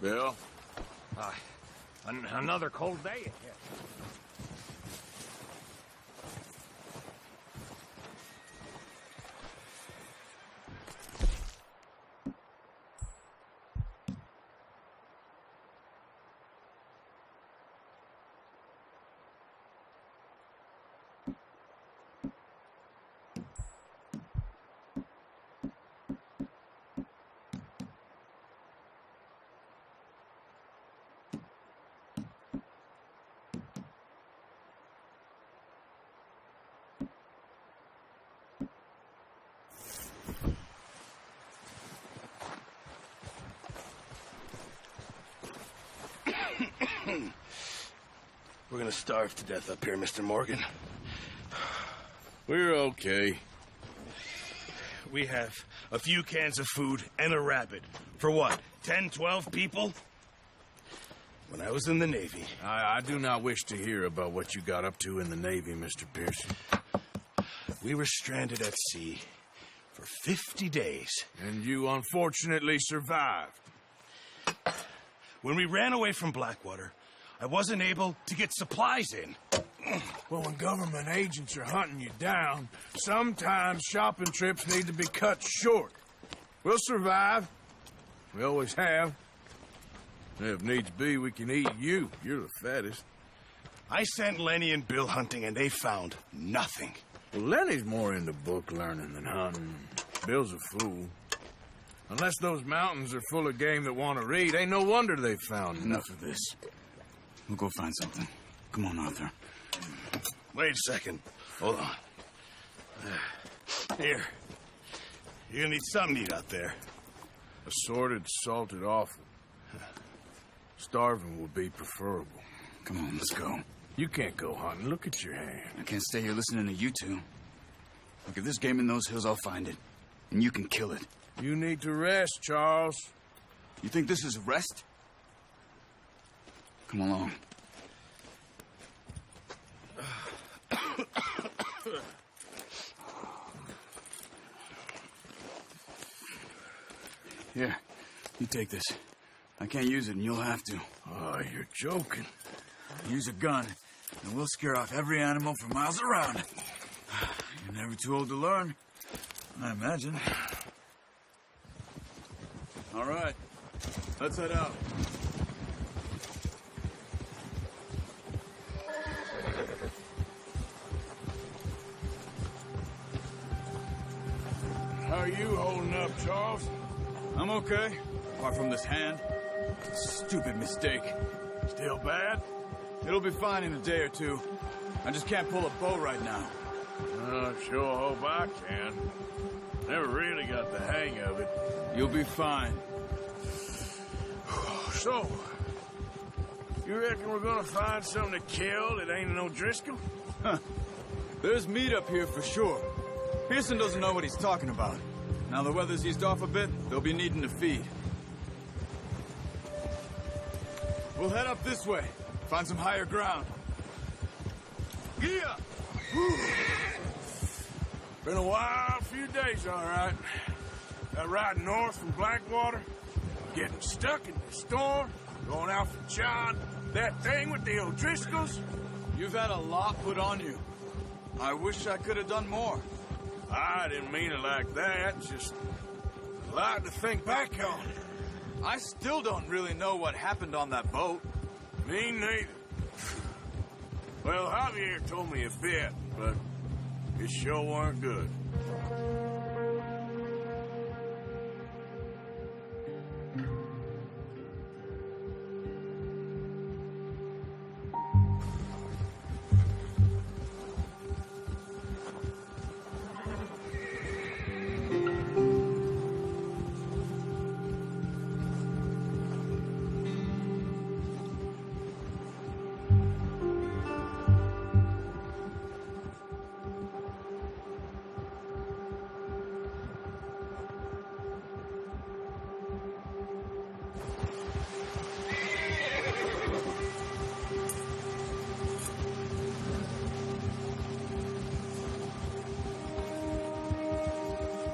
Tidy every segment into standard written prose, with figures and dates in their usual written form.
Bill? Another cold day ahead. We're gonna starve to death up here, Mr. Morgan. We're okay. We have a few cans of food and a rabbit. For what, 10, 12 people? When I was in the Navy... I do not wish to hear about what you got up to in the Navy, Mr. Pearson. We were stranded at sea for 50 days. And you unfortunately survived. When we ran away from Blackwater, I wasn't able to get supplies in. Well, when government agents are hunting you down, sometimes shopping trips need to be cut short. We'll survive. We always have. If needs be, we can eat you. You're the fattest. I sent Lenny and Bill hunting, and they found nothing. Well, Lenny's more into book learning than hunting. Bill's a fool. Unless those mountains are full of game that want to read, ain't no wonder they found Enough of this. We'll go find something. Come on, Arthur. Wait a second. Hold on. Here. You're gonna need something to eat out there. Assorted, salted offal. Starving would be preferable. Come on, let's go. You can't go hunting. Look at your hand. I can't stay here listening to you two. Look, if there's game in those hills, I'll find it. And you can kill it. You need to rest, Charles. You think this is rest? Come along. Here, you take this. I can't use it, and you'll have to. Oh, you're joking. Use a gun, and we'll scare off every animal for miles around. You're never too old to learn, I imagine. All right, let's head out. How are you holding up, Charles? I'm okay, apart from this hand. Stupid mistake. Still bad? It'll be fine in a day or two. I just can't pull a bow right now. I sure hope I can. Never really got the hang of it. You'll be fine. So, you reckon we're gonna find something to kill that ain't no Driscoll? Huh. There's meat up here for sure. Pearson doesn't know what he's talking about. Now the weather's eased off a bit, they'll be needing to feed. We'll head up this way. Find some higher ground. Yeah! Been a wild few days, all right. That ride north from Blackwater, getting stuck in the storm, going out for John, that thing with the O'Driscolls. You've had a lot put on you. I wish I could have done more. I didn't mean it like that, just a lot to think back on. I still don't really know what happened on that boat. Me neither. Well, Javier told me a bit, but it sure weren't good.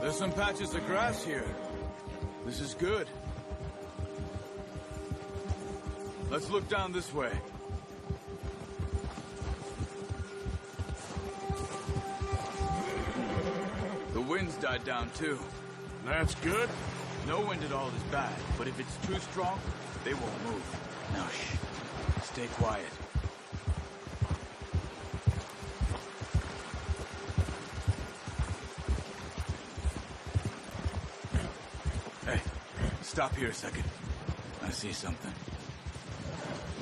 There's some patches of grass here. This is good. Let's look down this way. The wind's died down, too. That's good. No wind at all is bad, but if it's too strong, they won't move. Now, shh. Stay quiet. Hey, stop here a second. I see something.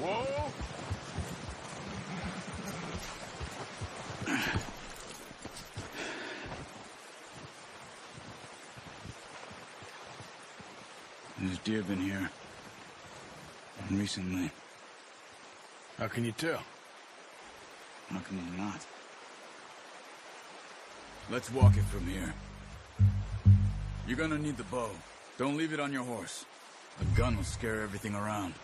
Whoa! There's deer been here. Recently. How can you tell? How can you not? Let's walk it from here. You're gonna need the bow. Don't leave it on your horse. A gun will scare everything around.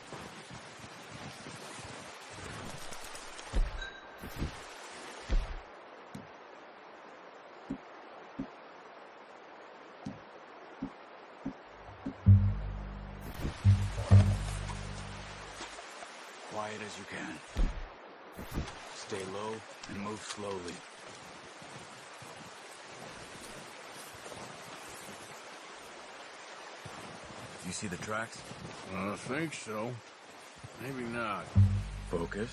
Quiet as you can. Stay low and move slowly. You see the tracks? I think so. Maybe not. Focus.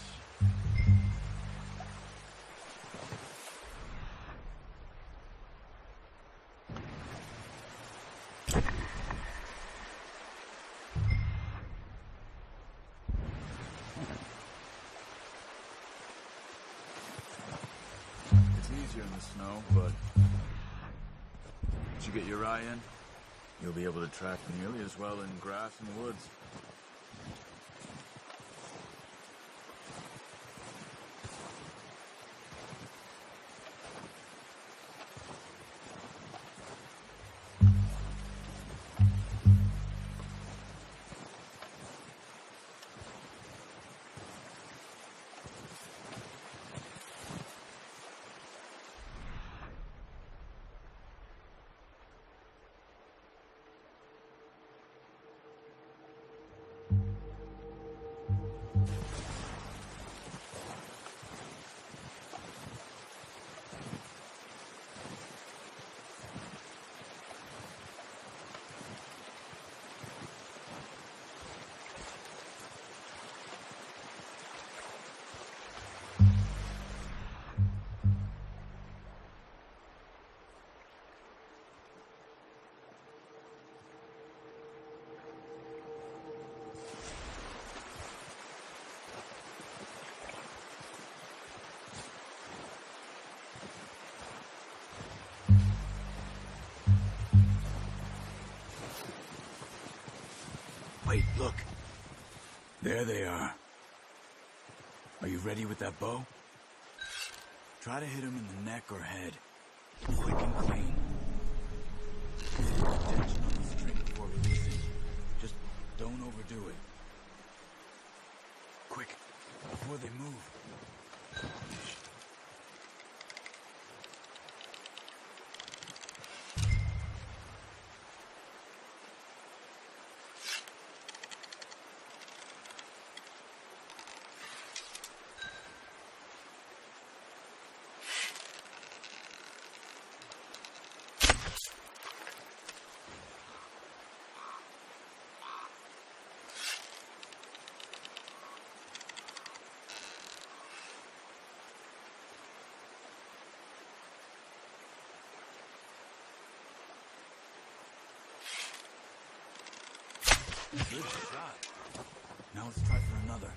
It's easier in the snow, but once you get your eye in, you'll be able to track nearly as well in grass and woods. Wait, look. There they are. Are you ready with that bow? Try to hit him in the neck or head. Quick and clean. Tension on the string before releasing. Just don't overdo it. Quick, before they move. Good shot. Now let's try for another.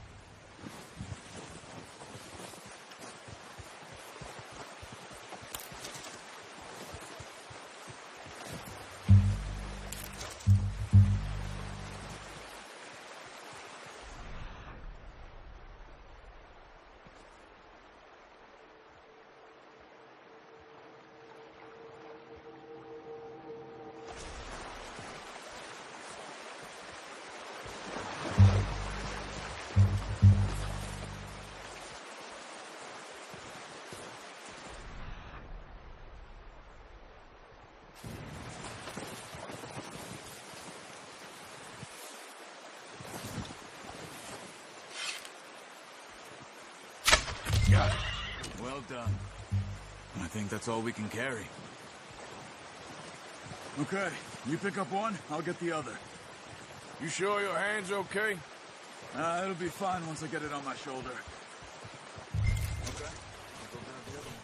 Well done. I think that's all we can carry. Okay, you pick up one, I'll get the other. You sure your hand's okay? It'll be fine once I get it on my shoulder. Okay, I'll go grab the other one.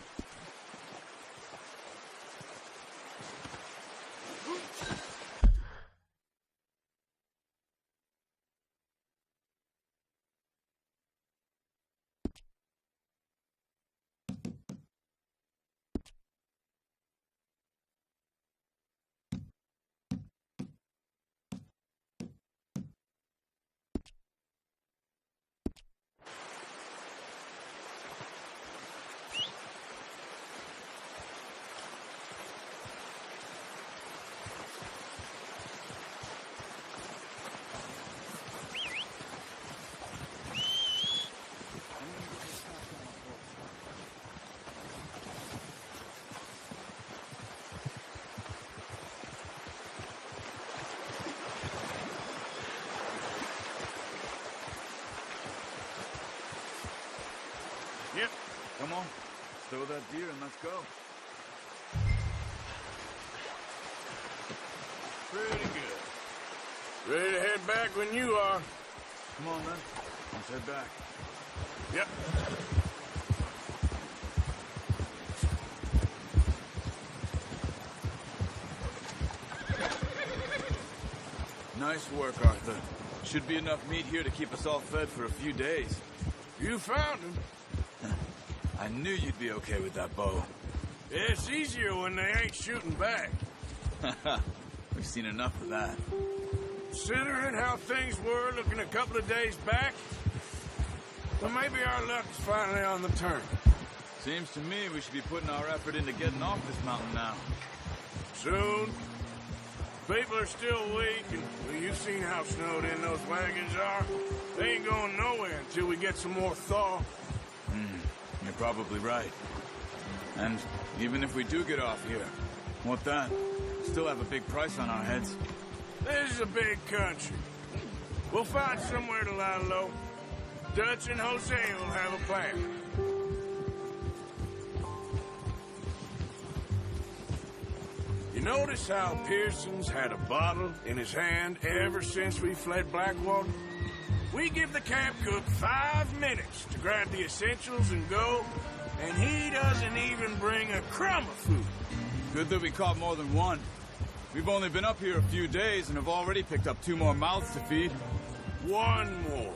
Yep. Come on, stow that deer and let's go. Pretty good. Ready to head back when you are. Come on, then. Let's head back. Yep. Nice work, Arthur. Should be enough meat here to keep us all fed for a few days. You found him. I knew you'd be okay with that bow. It's easier when they ain't shooting back. We've seen enough of that. Considering how things were looking a couple of days back, well, maybe our luck's finally on the turn. Seems to me we should be putting our effort into getting off this mountain now. Soon. People are still weak, and well, you've seen how snowed in those wagons are. They ain't going nowhere until we get some more thaw. You're probably right. And even if we do get off here, what then? Still have a big price on our heads. This is a big country. We'll find somewhere to lie low. Dutch and Jose will have a plan. You notice how Pearson's had a bottle in his hand ever since we fled Blackwater? We give the camp cook 5 minutes to grab the essentials and go, and he doesn't even bring a crumb of food. Good that we caught more than one. We've only been up here a few days and have already picked up 2 more mouths to feed. 1 more.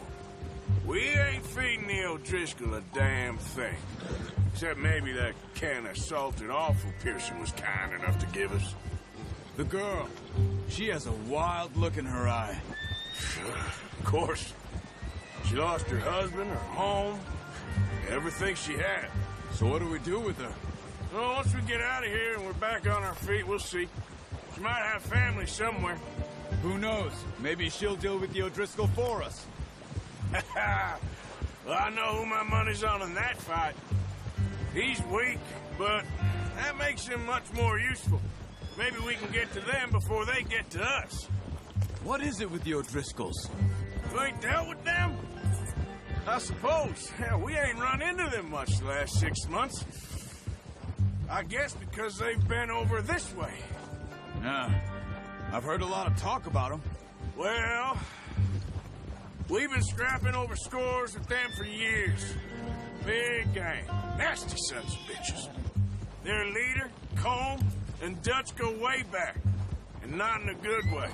We ain't feeding the O'Driscoll a damn thing. Except maybe that can of salted offal Pearson was kind enough to give us. The girl, she has a wild look in her eye. Of course. She lost her husband, her home, everything she had. So what do we do with her? Well, once we get out of here and we're back on our feet, we'll see. She might have family somewhere. Who knows? Maybe she'll deal with the O'Driscoll for us. Well, I know who my money's on in that fight. He's weak, but that makes him much more useful. Maybe we can get to them before they get to us. What is it with the O'Driscolls? You ain't dealt with them? I suppose. Hell, we ain't run into them much the last 6 months. I guess because they've been over this way. Yeah. I've heard a lot of talk about them. Well, we've been scrapping over scores with them for years. Big gang. Nasty sons of bitches. Their leader, Combe, and Dutch go way back. And not in a good way.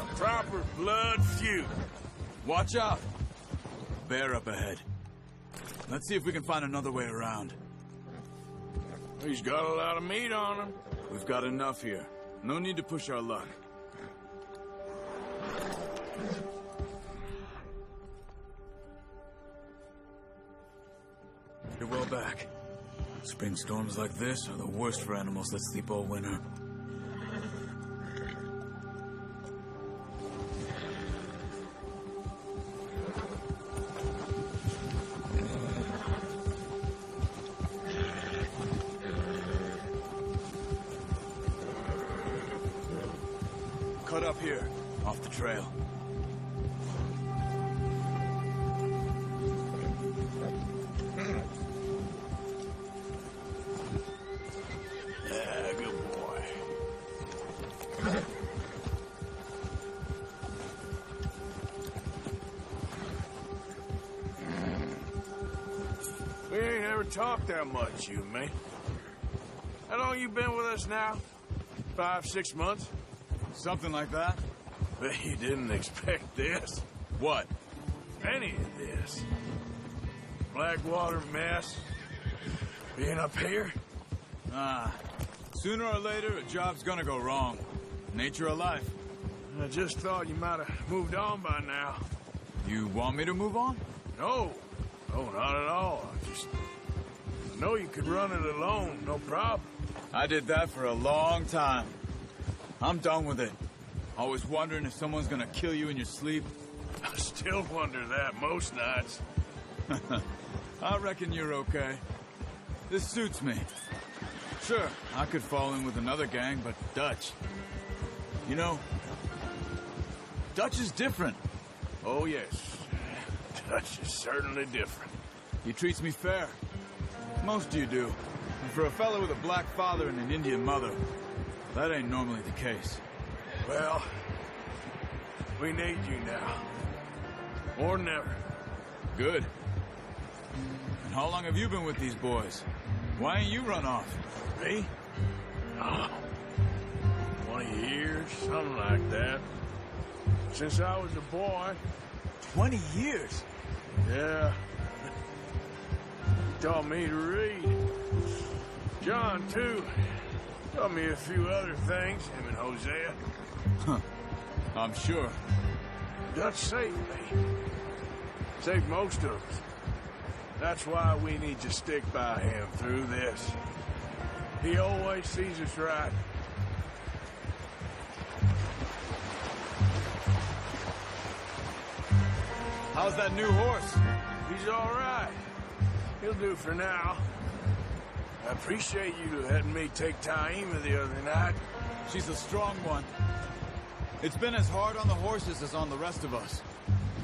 A proper blood feud. Watch out. Bear up ahead. Let's see if we can find another way around. He's got a lot of meat on him. We've got enough here. No need to push our luck. You're well back. Spring storms like this are the worst for animals that sleep all winter. Cut up here, off the trail. We ain't ever talked that much, you and me. How long you been with us now? 5, 6 months? Something like that? Bet you didn't expect this. What? Any of this. Blackwater mess. Being up here? Sooner or later, a job's gonna go wrong. Nature of life. I just thought you might have moved on by now. You want me to move on? No. No, not at all. I know you could run it alone, no problem. I did that for a long time. I'm done with it. Always wondering if someone's gonna kill you in your sleep. I still wonder that most nights. I reckon you're okay. This suits me. Sure, I could fall in with another gang, but Dutch... You know, Dutch is different. Oh, yes. Dutch is certainly different. He treats me fair. Most of you do. And for a fellow with a black father and an Indian mother, that ain't normally the case. Well, we need you now. More than ever. Good. And how long have you been with these boys? Why ain't you run off? Me? Oh, 20 years, something like that. Since I was a boy. 20 years? Yeah. He taught me to read. John, too. Taught me a few other things, him and Hosea. Huh. I'm sure. Dutch saved me. Saved most of us. That's why we need to stick by him through this. He always sees us right. How's that new horse? He's all right. He'll do for now. I appreciate you letting me take Taima the other night. She's a strong one. It's been as hard on the horses as on the rest of us.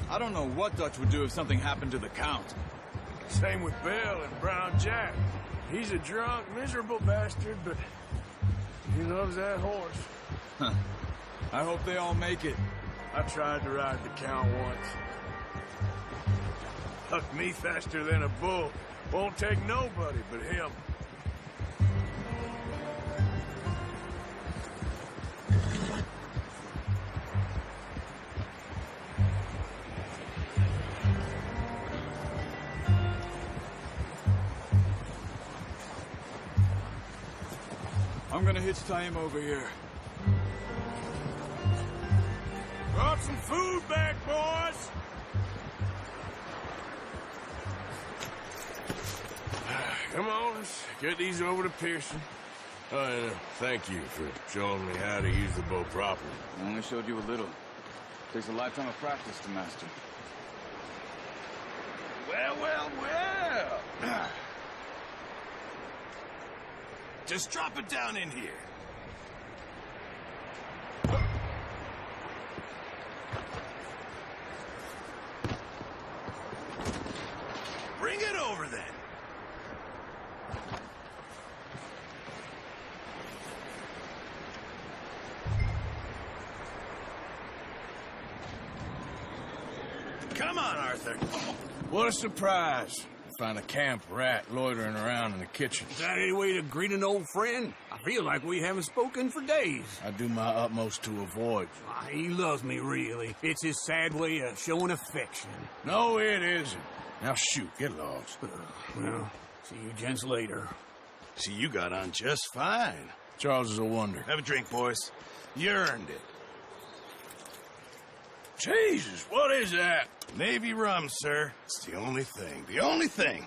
I don't know what Dutch would do if something happened to the Count. Same with Bill and Brown Jack. He's a drunk, miserable bastard, but he loves that horse. Huh. I hope they all make it. I tried to ride the Count once. Hucked me faster than a bull. Won't take nobody but him. I'm gonna hitch Taima over here. Brought some food back, boys! Come on, let's get these over to Pearson. And thank you for showing me how to use the bow properly. I only showed you a little. Takes a lifetime of practice to master. Well. Just drop it down in here. Bring it over then. Come on, Arthur. What a surprise. Find a camp rat loitering around in the kitchen. Is that any way to greet an old friend? I feel like we haven't spoken for days. I do my utmost to avoid you. Ah, he loves me, really. It's his sad way of showing affection. No, it isn't. Now shoot, get lost. Well, see you gents later. See, you got on just fine. Charles is a wonder. Have a drink, boys. You earned it. Jesus, what is that? Navy rum, sir. It's the only thing. The only thing.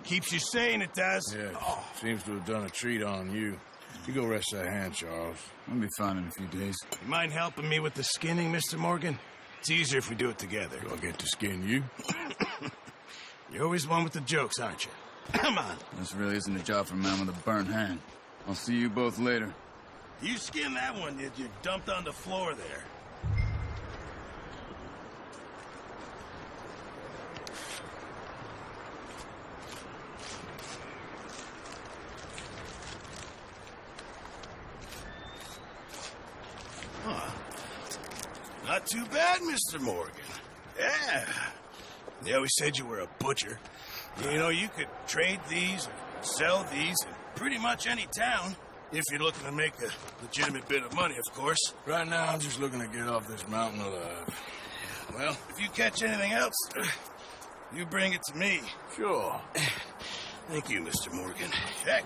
Keeps you sane, it does. Yeah, seems to have done a treat on you. You go rest that hand, Charles. I'll be fine in a few days. You mind helping me with the skinning, Mr. Morgan? It's easier if we do it together. Do I get to skin you? You're always one with the jokes, aren't you? Come on. This really isn't a job for a man with a burnt hand. I'll see you both later. You skin that one that you dumped on the floor there. Not too bad, Mr. Morgan. Yeah. They always said you were a butcher. You know, you could trade these or sell these in pretty much any town. If you're looking to make a legitimate bit of money, of course. Right now, I'm just looking to get off this mountain alive. Well, if you catch anything else, you bring it to me. Sure. Thank you, Mr. Morgan. Heck,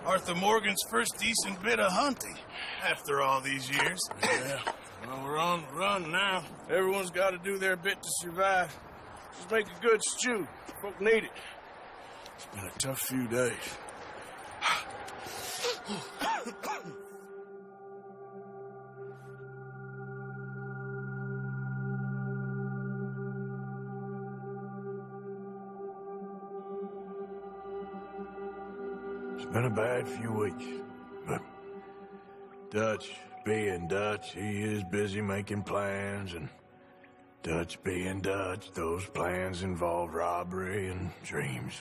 Arthur Morgan's first decent bit of hunting after all these years. Yeah. Well, we're on the run now. Everyone's got to do their bit to survive. Just make a good stew. Folk need it. It's been a tough few days. It's been a bad few weeks, but Dutch being Dutch, he is busy making plans, and Dutch being Dutch, those plans involve robbery and dreams.